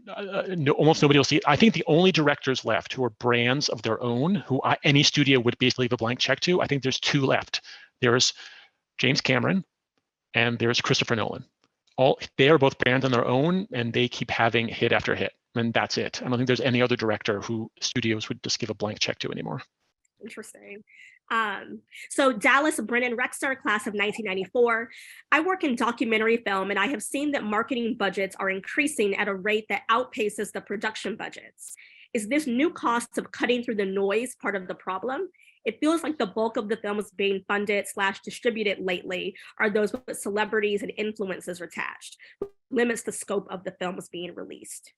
Speaker 2: almost nobody will see it. I think the only directors left who are brands of their own, who any studio would basically leave a blank check to, I think there's two left. There's James Cameron and there's Christopher Nolan. They are both brands on their own, and they keep having hit after hit, and that's it. I don't think there's any other director who studios would just give a blank check to anymore.
Speaker 1: Interesting. So Dallas Brennan Rexter, class of 1994. I work in documentary film, and I have seen that marketing budgets are increasing at a rate that outpaces the production budgets. Is this new cost of cutting through the noise part of the problem? It feels like the bulk of the films being funded / distributed lately are those with celebrities and influencers attached, limits the scope of the films being released.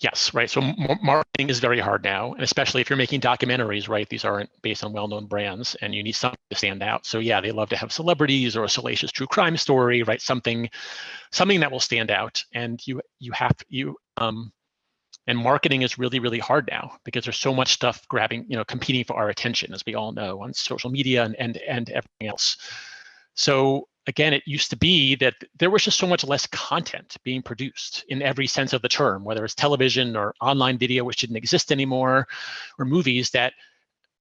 Speaker 2: Yes, right. So marketing is very hard now, and especially if you're making documentaries, right? These aren't based on well-known brands, and you need something to stand out. So yeah, they love to have celebrities or a salacious true crime story, right? Something that will stand out. And and marketing is really, really hard now because there's so much stuff competing for our attention, as we all know, on social media and everything else. So again, it used to be that there was just so much less content being produced in every sense of the term, whether it's television or online video, which didn't exist anymore, or movies, that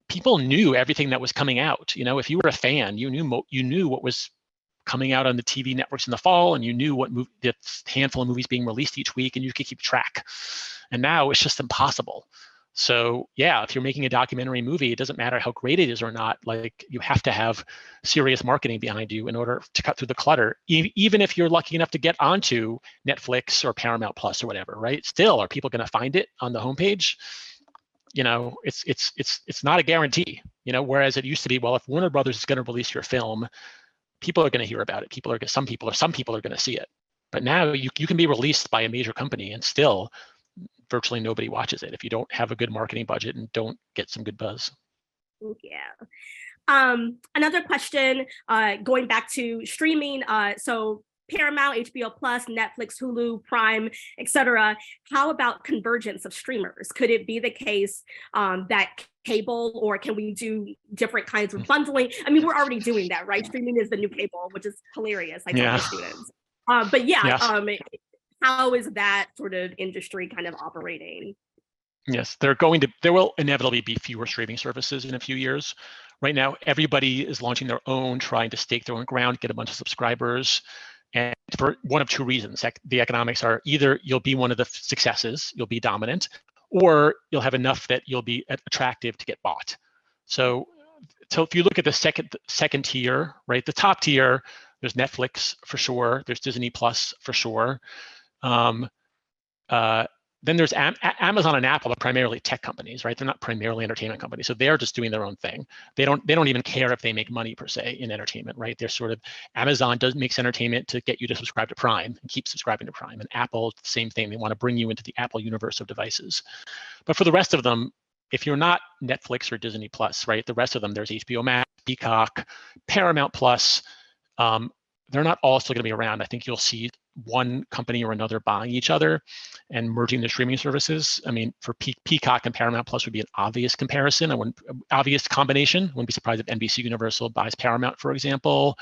Speaker 2: people knew everything that was coming out. If you were a fan, you knew what was coming out on the TV networks in the fall, and you knew the handful of movies being released each week, and you could keep track. And now it's just impossible. So yeah, if you're making a documentary movie, it doesn't matter how great it is or not. Like, you have to have serious marketing behind you in order to cut through the clutter. Even if you're lucky enough to get onto Netflix or Paramount Plus or whatever, right? Still, are people going to find it on the homepage? It's not a guarantee. Whereas it used to be, well, if Warner Brothers is going to release your film, people are going to hear about it. Some people are going to see it. But now you can be released by a major company and still virtually nobody watches it if you don't have a good marketing budget and don't get some good buzz.
Speaker 1: Yeah. Another question, going back to streaming. So Paramount, HBO Plus, Netflix, Hulu, Prime, etc. How about convergence of streamers? Could it be the case that cable, or can we do different kinds of bundling? I mean, we're already doing that, right? Streaming is the new cable, which is hilarious. I tell my students. But yeah, yes. How is that sort of industry kind of operating?
Speaker 2: Yes, there will inevitably be fewer streaming services in a few years. Right now, everybody is launching their own, trying to stake their own ground, get a bunch of subscribers. And for one of two reasons. The economics are either you'll be one of the successes, you'll be dominant, or you'll have enough that you'll be attractive to get bought. So if you look at the second tier, right, the top tier, there's Netflix for sure, there's Disney Plus for sure. Then there's Amazon and Apple are primarily tech companies, right? They're not primarily entertainment companies, so they're just doing their own thing. They don't even care if they make money per se in entertainment, right? They're sort of, Amazon makes entertainment to get you to subscribe to Prime and keep subscribing to Prime. And Apple, same thing. They want to bring you into the Apple universe of devices. But for the rest of them, if you're not Netflix or Disney Plus, right? The rest of them, there's HBO Max, Peacock, Paramount Plus. They're not all still going to be around. I think you'll see one company or another buying each other and merging their streaming services. I mean, for Peacock and Paramount Plus would be an obvious comparison, obvious combination. I wouldn't be surprised if NBC Universal buys Paramount, for example,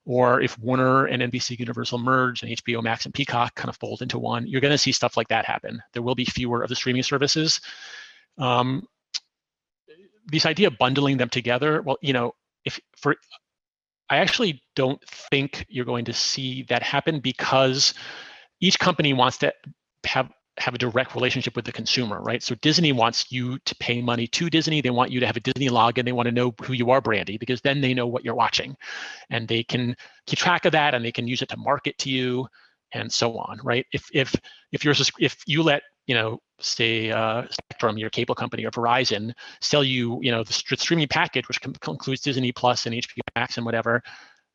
Speaker 2: or if Warner and NBC Universal merge and HBO Max and Peacock kind of fold into one. You're going to see stuff like that happen. There will be fewer of the streaming services. This idea of bundling them together, well, I actually don't think you're going to see that happen because each company wants to have a direct relationship with the consumer, right? So Disney wants you to pay money to Disney. They want you to have a Disney login. They want to know who you are, Brandy, because then they know what you're watching, and they can keep track of that, and they can use it to market to you, and so on, right? If you let say Spectrum, your cable company, or Verizon sell you, the streaming package, which includes Disney Plus and HBO Max and whatever,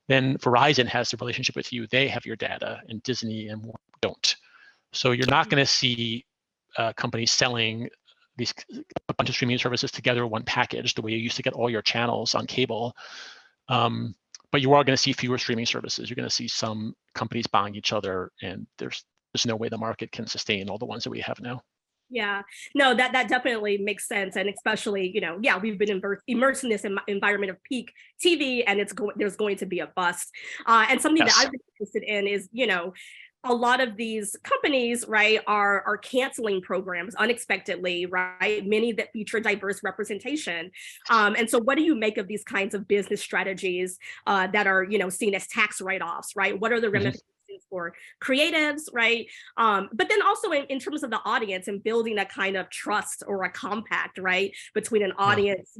Speaker 2: then Verizon has the relationship with you. They have your data, and Disney and Warner don't. So you're not going to see companies selling a bunch of streaming services together in one package the way you used to get all your channels on cable. But you are going to see fewer streaming services. You're going to see some companies buying each other, and there's no way the market can sustain all the ones that we have now.
Speaker 1: Yeah, no, that definitely makes sense. And especially, we've been immersed in this environment of peak TV, and there's going to be a bust. And something that I've been interested in is, a lot of these companies, right, are canceling programs unexpectedly, right? Many that feature diverse representation. And so what do you make of these kinds of business strategies that are, seen as tax write-offs, right? What are the ramifications for creatives, right? But then also in terms of the audience and building a kind of trust or a compact, right, between an audience,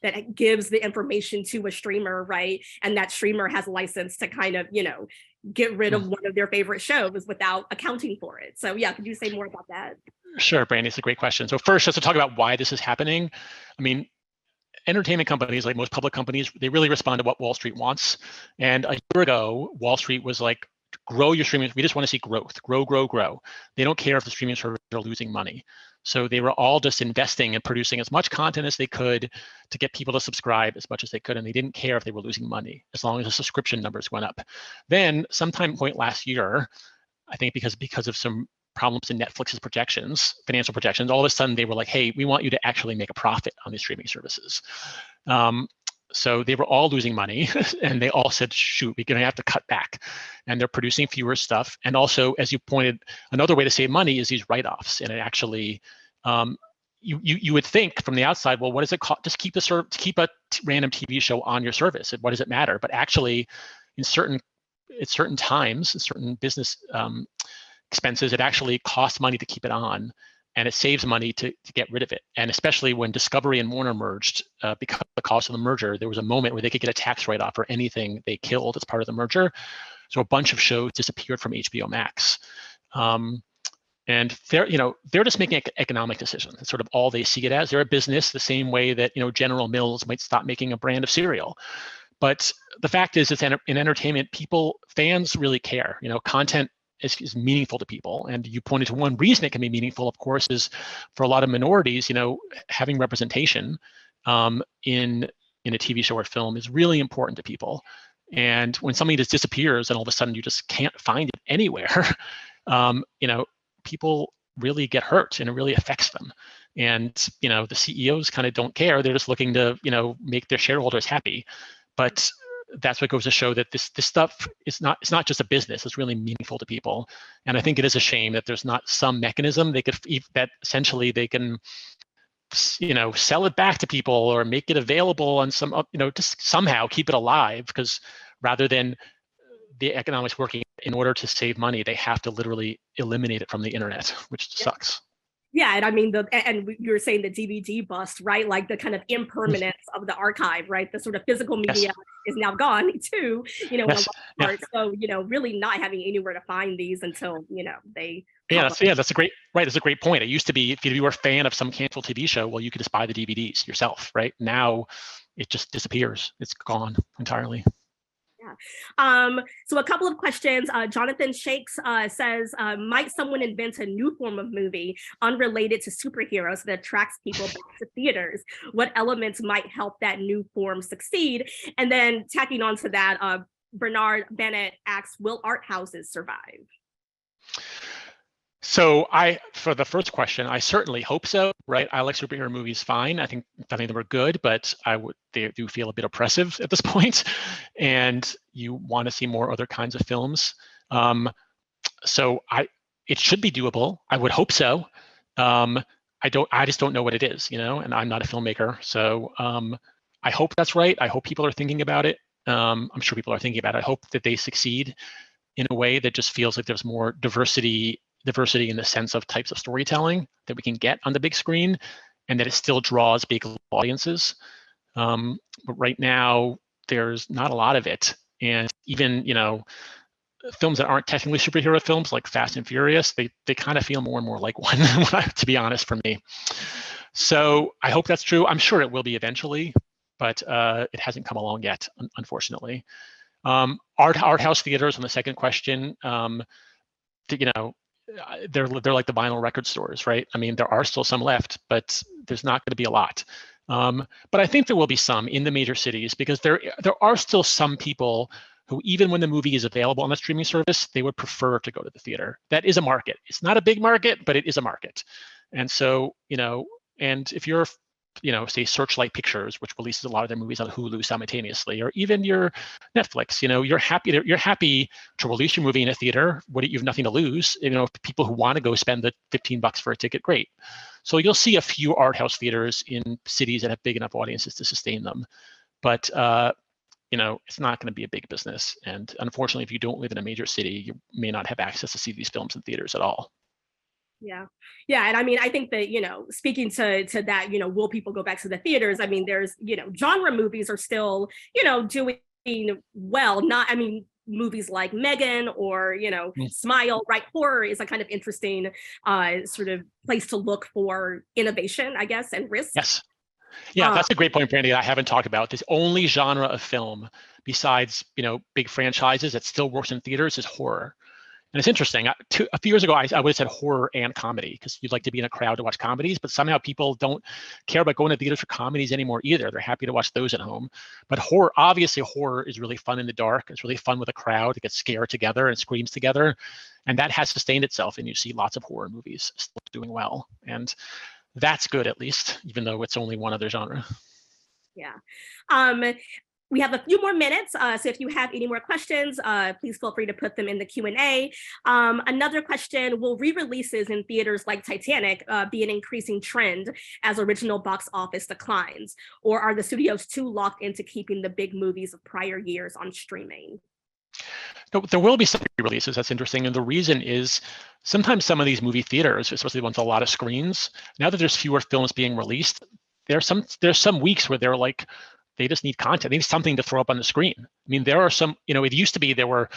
Speaker 1: that gives the information to a streamer, right, and that streamer has license to kind of, get rid of one of their favorite shows without accounting for it. So yeah, could you say more about that?
Speaker 2: Sure, Brandy, it's a great question. So first, just to talk about why this is happening. I mean, entertainment companies, like most public companies, they really respond to what Wall Street wants. And a year ago, Wall Street was like, grow your streaming. We just want to see growth, grow, grow, grow. They don't care if the streaming services are losing money. So they were all just investing and producing as much content as they could to get people to subscribe as much as they could. And they didn't care if they were losing money, as long as the subscription numbers went up. Then sometime point last year, I think because of some problems in Netflix's projections, financial projections, all of a sudden they were like, hey, we want you to actually make a profit on these streaming services. So they were all losing money and they all said, shoot, we're going to have to cut back. And they're producing fewer stuff. And also, as you pointed, another way to save money is these write-offs. And it actually, you would think from the outside, well, what does it cost? Just keep a random TV show on your service. What does it matter? But actually, at certain times, in certain business expenses, it actually costs money to keep it on, and it saves money to get rid of it. And especially when Discovery and Warner merged, because of the cost of the merger, there was a moment where they could get a tax write-off for anything they killed as part of the merger. So a bunch of shows disappeared from HBO Max. And they're just making economic decisions. It's sort of all they see it as. They're a business the same way that General Mills might stop making a brand of cereal. But the fact is, it's in entertainment, fans really care. Content is meaningful to people. And you pointed to one reason it can be meaningful, of course, is for a lot of minorities, having representation in a TV show or film is really important to people. And when something just disappears and all of a sudden you just can't find it anywhere, people really get hurt and it really affects them. And, the CEOs kind of don't care. They're just looking to, make their shareholders happy. But that's what goes to show that this stuff is it's not just a business. It's really meaningful to people. And I think it is a shame that there's not some mechanism that essentially they can, sell it back to people or make it available on some, just somehow keep it alive, because rather than the economics working in order to save money, they have to literally eliminate it from the internet, which sucks.
Speaker 1: Yeah, and I mean, and you were saying the DVD bust, right? Like the kind of impermanence of the archive, right? The sort of physical media is now gone too, in a large part. So, really not having anywhere to find these until, they.
Speaker 2: That's a great point. It used to be, if you were a fan of some canceled TV show, well, you could just buy the DVDs yourself, right? Now it just disappears. It's gone entirely.
Speaker 1: So a couple of questions. Jonathan Shakes says, might someone invent a new form of movie unrelated to superheroes that attracts people back to theaters? What elements might help that new form succeed? And then tacking on to that, Bernard Bennett asks, will art houses survive?
Speaker 2: So for the first question, I certainly hope so, right? I like superhero movies fine. I think them are good, but they do feel a bit oppressive at this point, and you want to see more other kinds of films. So it should be doable. I would hope so. I just don't know what it is, and I'm not a filmmaker. So I hope that's right. I hope people are thinking about it. I'm sure people are thinking about it. I hope that they succeed in a way that just feels like there's more diversity in the sense of types of storytelling that we can get on the big screen, and that it still draws big audiences. But right now, there's not a lot of it. And even, films that aren't technically superhero films like Fast and Furious, they kind of feel more and more like one, to be honest, for me. So I hope that's true. I'm sure it will be eventually, but it hasn't come along yet, unfortunately. Art house theaters, on the second question, they're like the vinyl record stores, right? I mean, there are still some left, but there's not going to be a lot. But I think there will be some in the major cities, because there are still some people who, even when the movie is available on the streaming service, they would prefer to go to the theater. That is a market. It's not a big market, but it is a market. And so, and if you're, say Searchlight Pictures, which releases a lot of their movies on Hulu simultaneously, or even your Netflix, you're happy to release your movie in a theater. You have nothing to lose. People who want to go spend the $15 for a ticket, great. So you'll see a few art house theaters in cities that have big enough audiences to sustain them. But it's not going to be a big business. And unfortunately, if you don't live in a major city, you may not have access to see these films in theaters at all.
Speaker 1: Yeah. Yeah. And I mean, I think that, speaking to that, will people go back to the theaters? I mean, there's, genre movies are still, doing well. Not, I mean, movies like Megan or, Smile, right? Horror is a kind of interesting sort of place to look for innovation, I guess, and risk.
Speaker 2: Yes. Yeah, that's a great point, Brandy, that I haven't talked about. This only genre of film besides, big franchises that still works in theaters is horror. And it's interesting. A few years ago, I would have said horror and comedy because you'd like to be in a crowd to watch comedies, but somehow people don't care about going to theaters for comedies anymore either. They're happy to watch those at home. But obviously horror is really fun in the dark. It's really fun with a crowd to get scared together and screams together. And that has sustained itself. And you see lots of horror movies still doing well. And that's good, at least, even though it's only one other genre.
Speaker 1: Yeah. We have a few more minutes, so if you have any more questions, please feel free to put them in the Q&A. Another question, will re-releases in theaters like Titanic be an increasing trend as original box office declines? Or are the studios too locked into keeping the big movies of prior years on streaming?
Speaker 2: There will be some re-releases. That's interesting. And the reason is sometimes some of these movie theaters, especially the ones with a lot of screens, now that there's fewer films being released, there's some weeks where they're like, they just need content. They need something to throw up on the screen. I mean, there are some, it used to be there were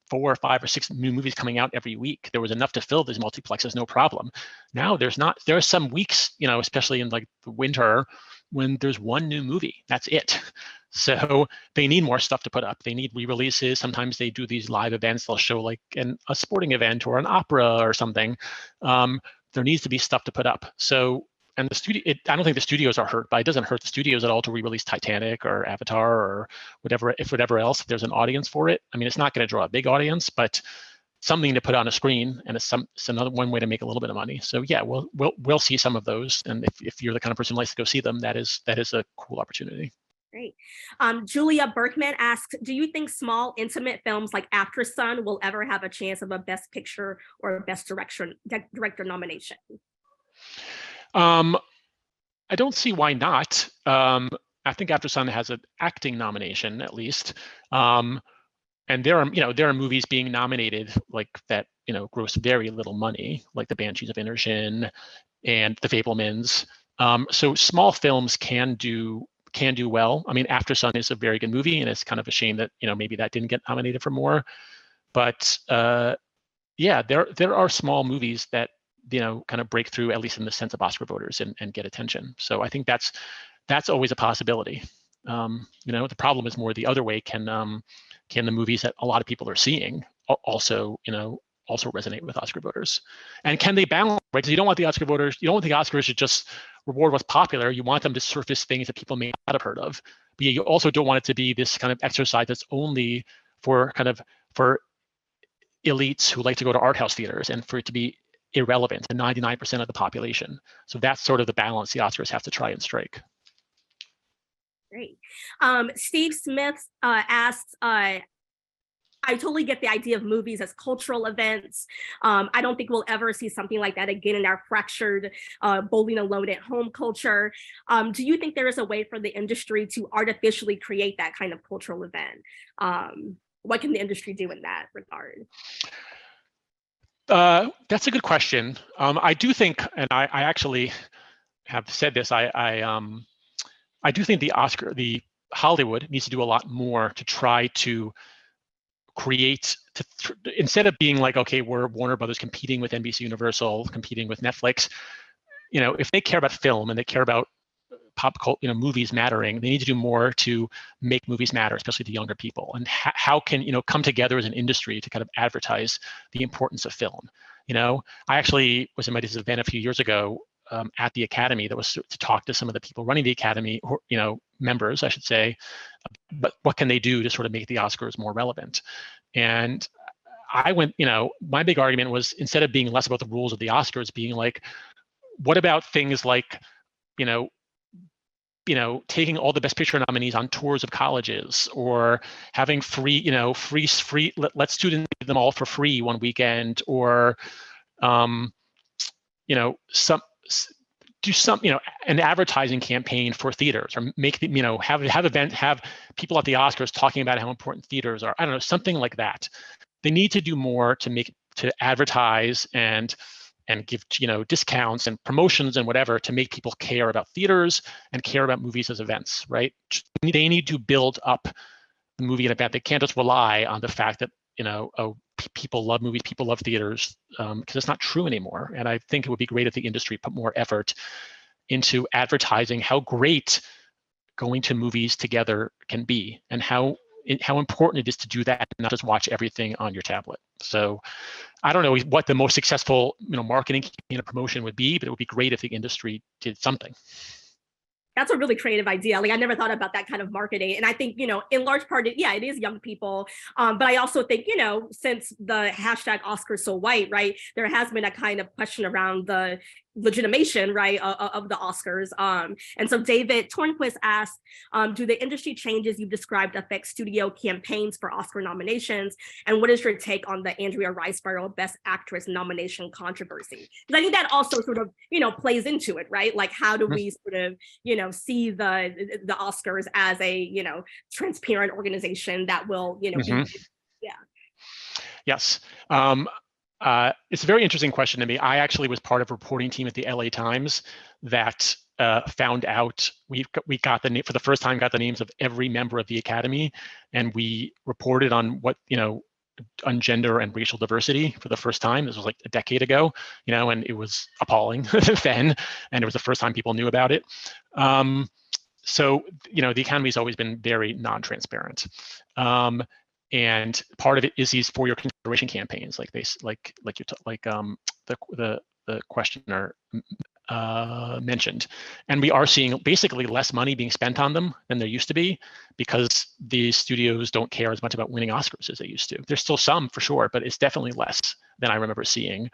Speaker 2: 4 or 5 or 6 new movies coming out every week. There was enough to fill these multiplexes, no problem. Now there's not. There are some weeks, especially in like the winter, when there's one new movie. That's it. So they need more stuff to put up. They need re-releases. Sometimes they do these live events. They'll show like a sporting event or an opera or something. There needs to be stuff to put up. So. And the studio, I don't think the studios are hurt, but it doesn't hurt the studios at all to re-release Titanic or Avatar or whatever else. If there's an audience for it, I mean, it's not going to draw a big audience, but something to put on a screen, and it's another one way to make a little bit of money. So yeah, we'll see some of those, and if you're the kind of person who likes to go see them, that is a cool opportunity.
Speaker 1: Great. Julia Berkman asks, do you think small, intimate films like After Sun will ever have a chance of a Best Picture or Best Director nomination?
Speaker 2: I don't see why not. I think After Sun has an acting nomination at least, and there are movies being nominated like that gross very little money, like The Banshees of Inisherin and The Fabelmans. So small films can do well. I mean, After Sun is a very good movie, and it's kind of a shame that maybe that didn't get nominated for more. But yeah, there are small movies that kind of break through, at least in the sense of Oscar voters, and get attention. So I think that's always a possibility. The problem is more the other way. Can the movies that a lot of people are seeing also resonate with Oscar voters? And can they balance, right? Because you don't want the Oscars to just reward what's popular. You want them to surface things that people may not have heard of. But you also don't want it to be this kind of exercise that's only for elites who like to go to art house theaters, and for it to be irrelevant to 99% of the population. So that's sort of the balance the Oscars have to try and strike.
Speaker 1: Great. Steve Smith asks, I totally get the idea of movies as cultural events. I don't think we'll ever see something like that again in our fractured bowling alone at home culture. Do you think there is a way for the industry to artificially create that kind of cultural event? What can the industry do in that regard?
Speaker 2: That's a good question. I do think, and I actually have said this, I do think the Hollywood needs to do a lot more to try to create, instead of being like, okay, we're Warner Brothers competing with NBC Universal, competing with Netflix. If they care about film and they care about pop culture, movies mattering, they need to do more to make movies matter, especially to younger people. And how can come together as an industry to kind of advertise the importance of film? I actually was invited to an event a few years ago at the Academy that was to talk to some of the people running the Academy, or members, I should say, but what can they do to sort of make the Oscars more relevant? And I went, my big argument was, instead of being less about the rules of the Oscars, being like, what about things like, taking all the Best Picture nominees on tours of colleges, or having free, let students give them all for free one weekend, or, do some, an advertising campaign for theaters, or make the, have people at the Oscars talking about how important theaters are. I don't know, something like that. They need to do more to advertise and give discounts and promotions and whatever to make people care about theaters and care about movies as events, right? They need to build up the movie and event. They can't just rely on the fact that people love movies, people love theaters, because it's not true anymore. And I think it would be great if the industry put more effort into advertising how great going to movies together can be, and how important it is to do that and not just watch everything on your tablet. So I don't know what the most successful marketing campaign or promotion would be, but it would be great if the industry did something.
Speaker 1: That's a really creative idea. Like, I never thought about that kind of marketing. And I think, in large part, it is young people. But I also think, since the hashtag Oscars so white, right, there has been a kind of question around the legitimation, right, of the Oscars. And so David Tornquist asked, do the industry changes you've described affect studio campaigns for Oscar nominations? And what is your take on the Andrea Riseborough Best Actress nomination controversy? Because I think that also sort of, plays into it, right? Like, how do we sort of, see the Oscars as a, transparent organization that will, be, yeah.
Speaker 2: Yes. It's a very interesting question to me. I actually was part of a reporting team at the LA Times that found out we got for the first time got the names of every member of the Academy, and we reported on what on gender and racial diversity for the first time. This was like a decade ago, and it was appalling then, and it was the first time people knew about it. So the Academy's always been very non-transparent. And part of it is these for your consideration campaigns, like the questioner mentioned, and we are seeing basically less money being spent on them than there used to be, because the studios don't care as much about winning Oscars as they used to. There's still some for sure, but it's definitely less than I remember seeing.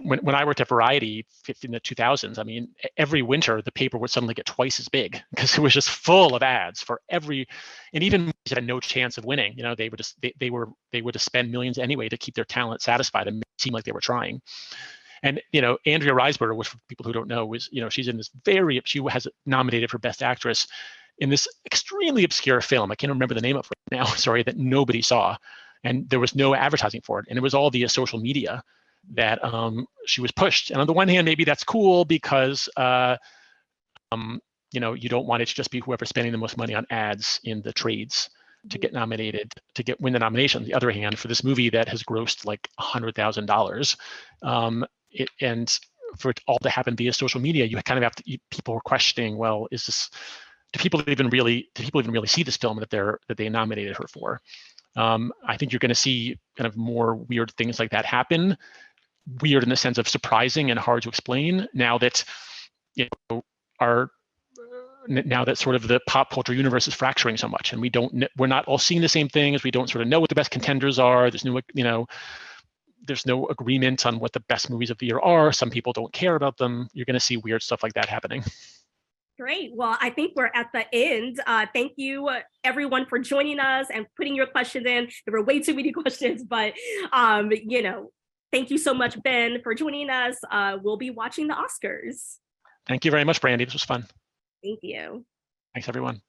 Speaker 2: When I worked at Variety in the 2000s, I mean, every winter the paper would suddenly get twice as big, because it was just full of ads for every, and even movies that had no chance of winning, they would just they would just spend millions anyway to keep their talent satisfied and make it seem like they were trying. And Andrea Riseborough, which for people who don't know, was she's in this she has nominated for Best Actress in this extremely obscure film. I can't remember the name of it right now. Sorry, that nobody saw, and there was no advertising for it, and it was all via social media that she was pushed. And on the one hand, maybe that's cool because you don't want it to just be whoever's spending the most money on ads in the trades to get nominated, to win the nomination. On the other hand, for this movie that has grossed like $100,000, and for it all to happen via social media, you kind of have to. People were questioning, well, do people even really see this film that they nominated her for? I think you're going to see kind of more weird things like that happen. Weird in the sense of surprising and hard to explain. Now that now that sort of the pop culture universe is fracturing so much, and we're not all seeing the same things. We don't sort of know what the best contenders are. There's no agreement on what the best movies of the year are. Some people don't care about them. You're going to see weird stuff like that happening.
Speaker 1: Great. Well, I think we're at the end. Thank you, everyone, for joining us and putting your questions in. There were way too many questions, but thank you so much, Ben, for joining us. We'll be watching the Oscars.
Speaker 2: Thank you very much, Brandy. This was fun.
Speaker 1: Thank you.
Speaker 2: Thanks, everyone.